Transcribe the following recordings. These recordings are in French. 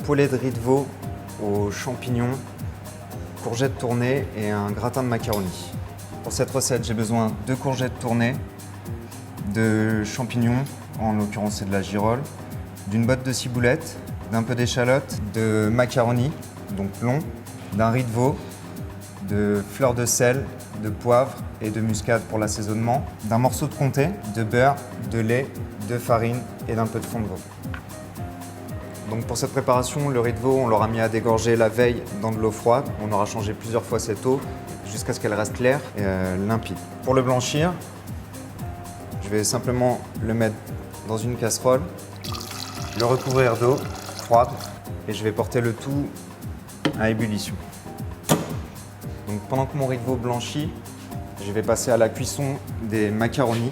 Poulet de riz de veau aux champignons, courgettes tournées et un gratin de macaroni. Pour cette recette, j'ai besoin de courgettes tournées, de champignons, en l'occurrence c'est de la girole, d'une botte de ciboulette, d'un peu d'échalote, de macaroni, donc long, d'un riz de veau, de fleurs de sel, de poivre et de muscade pour l'assaisonnement, d'un morceau de comté, de beurre, de lait, de farine et d'un peu de fond de veau. Donc pour cette préparation, le riz de veau, on l'aura mis à dégorger la veille dans de l'eau froide. On aura changé plusieurs fois cette eau jusqu'à ce qu'elle reste claire et limpide. Pour le blanchir, je vais simplement le mettre dans une casserole, le recouvrir d'eau froide et je vais porter le tout à ébullition. Donc pendant que mon riz de veau blanchit, je vais passer à la cuisson des macaronis.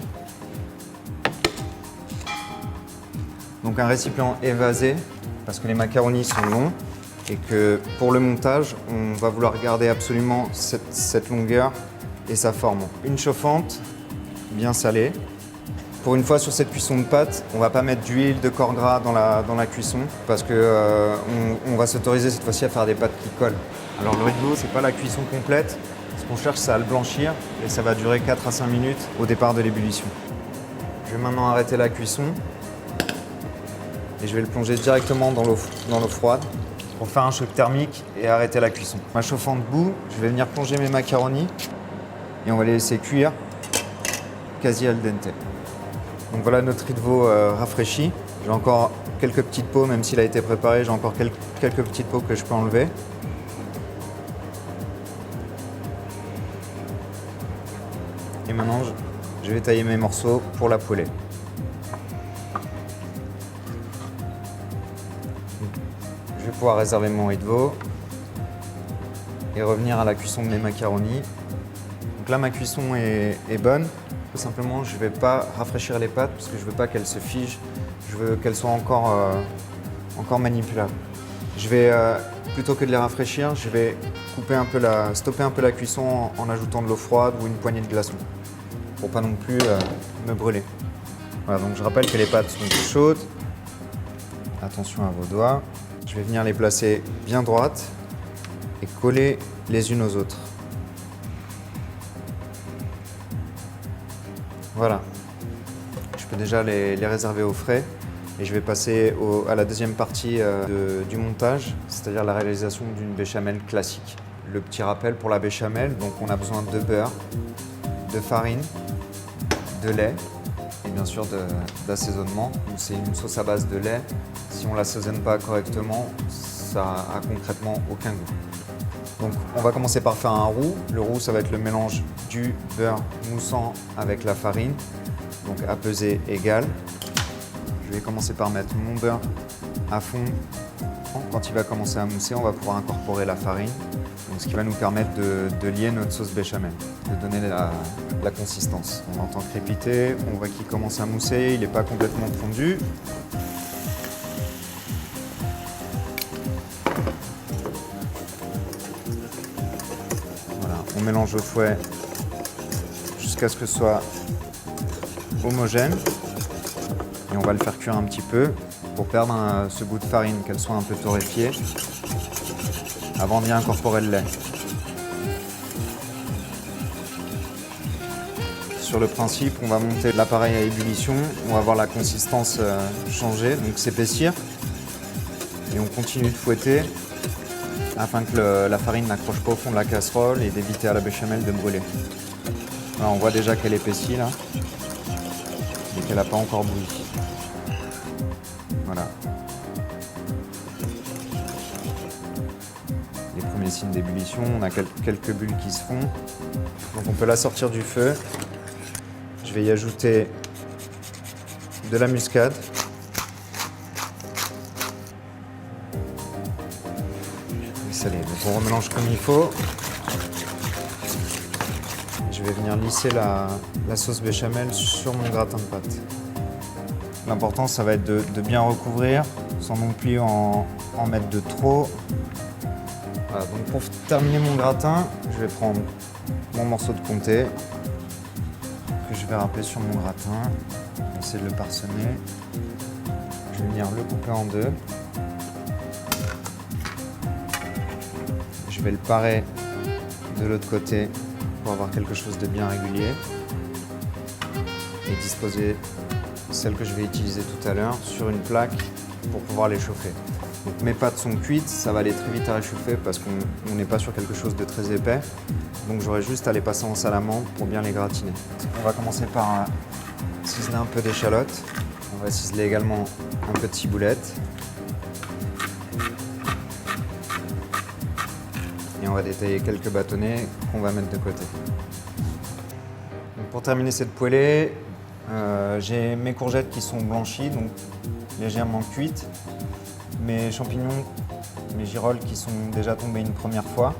Donc un récipient évasé parce que les macaronis sont longs et que pour le montage, on va vouloir garder absolument cette longueur et sa forme. Une chauffante, bien salée. Pour une fois sur cette cuisson de pâte, on ne va pas mettre d'huile de corps gras dans la cuisson parce qu'on va s'autoriser cette fois-ci à faire des pâtes qui collent. Alors le riz de veau, ce n'est pas la cuisson complète. Ce qu'on cherche, c'est à le blanchir et ça va durer 4 à 5 minutes au départ de l'ébullition. Je vais maintenant arrêter la cuisson et je vais le plonger directement dans l'eau froide pour faire un choc thermique et arrêter la cuisson. Ma chauffante bout, je vais venir plonger mes macaronis et on va les laisser cuire quasi al dente. Donc voilà notre riz de veau rafraîchi. J'ai encore quelques petites peaux, même s'il a été préparé, j'ai encore quelques petites peaux que je peux enlever. Et maintenant, je vais tailler mes morceaux pour la poêler. Je vais pouvoir réserver mon riz de veau et revenir à la cuisson de mes macaronis. Donc là, ma cuisson est bonne. Tout simplement, je ne vais pas rafraîchir les pâtes parce que je ne veux pas qu'elles se figent. Je veux qu'elles soient encore manipulables. Je vais, plutôt que de les rafraîchir, je vais stopper un peu la cuisson en ajoutant de l'eau froide ou une poignée de glaçons pour pas non plus me brûler. Voilà, donc je rappelle que les pâtes sont chaudes. Attention à vos doigts. Je vais venir les placer bien droites et coller les unes aux autres. Voilà. Je peux déjà les réserver au frais et je vais passer à la deuxième partie du montage, c'est-à-dire la réalisation d'une béchamel classique. Le petit rappel pour la béchamel, donc on a besoin de beurre, de farine, de lait et bien sûr d'assaisonnement. C'est une sauce à base de lait. Si on ne l'assaisonne pas correctement, ça a concrètement aucun goût. Donc on va commencer par faire un roux. Le roux, ça va être le mélange du beurre moussant avec la farine, donc à peser égal. Je vais commencer par mettre mon beurre à fond. Quand il va commencer à mousser, on va pouvoir incorporer la farine, donc ce qui va nous permettre de lier notre sauce béchamel, de donner la consistance. On entend crépiter, on voit qu'il commence à mousser, il n'est pas complètement fondu. On mélange au fouet jusqu'à ce que ce soit homogène et on va le faire cuire un petit peu pour perdre ce goût de farine, qu'elle soit un peu torréfiée avant d'y incorporer le lait. Sur le principe, on va monter l'appareil à ébullition, on va voir la consistance changer, donc s'épaissir et on continue de fouetter afin que la farine n'accroche pas au fond de la casserole et d'éviter à la béchamel de brûler. Là, on voit déjà qu'elle épaissit là et qu'elle n'a pas encore bouilli. Voilà. Les premiers signes d'ébullition, on a quelques bulles qui se font. Donc on peut la sortir du feu. Je vais y ajouter de la muscade. Salé. Donc on remélange comme il faut. Je vais venir lisser la sauce béchamel sur mon gratin de pâte. L'important, ça va être de bien recouvrir sans non plus en mettre de trop. Voilà, donc pour terminer mon gratin, je vais prendre mon morceau de comté que je vais râper sur mon gratin. Essayer de le parsemer. Je vais venir le couper en deux. je vais le parer de l'autre côté pour avoir quelque chose de bien régulier et disposer celle que je vais utiliser tout à l'heure sur une plaque pour pouvoir les chauffer. Donc mes pâtes sont cuites, ça va aller très vite à réchauffer parce qu'on n'est pas sur quelque chose de très épais. Donc j'aurai juste à les passer en salamandre pour bien les gratiner. On va commencer par ciseler un peu d'échalotes. On va ciseler également un peu de ciboulette. Et on va détailler quelques bâtonnets qu'on va mettre de côté. Donc pour terminer cette poêlée, j'ai mes courgettes qui sont blanchies, donc légèrement cuites. Mes champignons, mes girolles qui sont déjà tombés une première fois.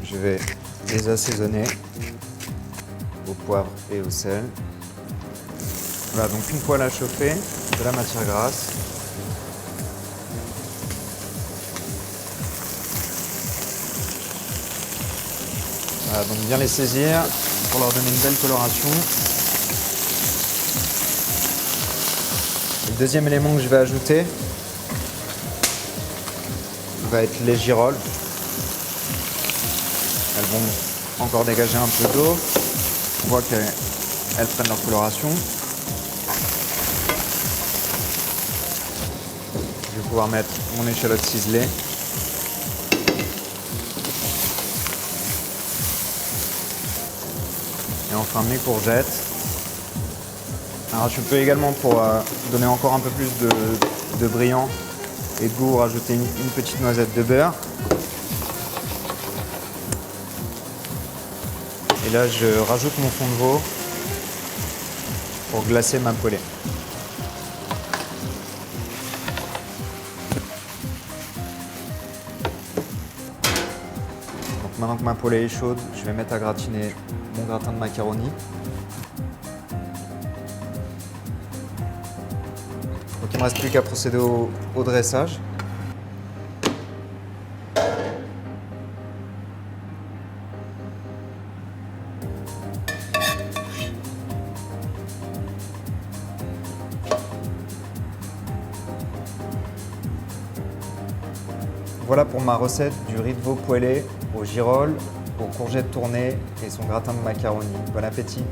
Je vais les assaisonner au poivre et au sel. Voilà, donc une poêle à chauffer, de la matière grasse. Voilà, donc bien les saisir pour leur donner une belle coloration. Le deuxième élément que je vais ajouter va être les girolles. Elles vont encore dégager un peu d'eau. On voit qu'elles prennent leur coloration. Je vais pouvoir mettre mon échalote ciselée. Et enfin mes courgettes. Alors je peux également, pour donner encore un peu plus de brillant et de goût, rajouter une petite noisette de beurre. Et là je rajoute mon fond de veau pour glacer ma poêlée. Donc maintenant que ma poêlée est chaude, je vais mettre à gratiner mon gratin de macaroni. Donc il ne me reste plus qu'à procéder au dressage. Voilà pour ma recette du riz de veau poêlé aux girolles, aux courgettes tournées et son gratin de macaroni. Bon appétit!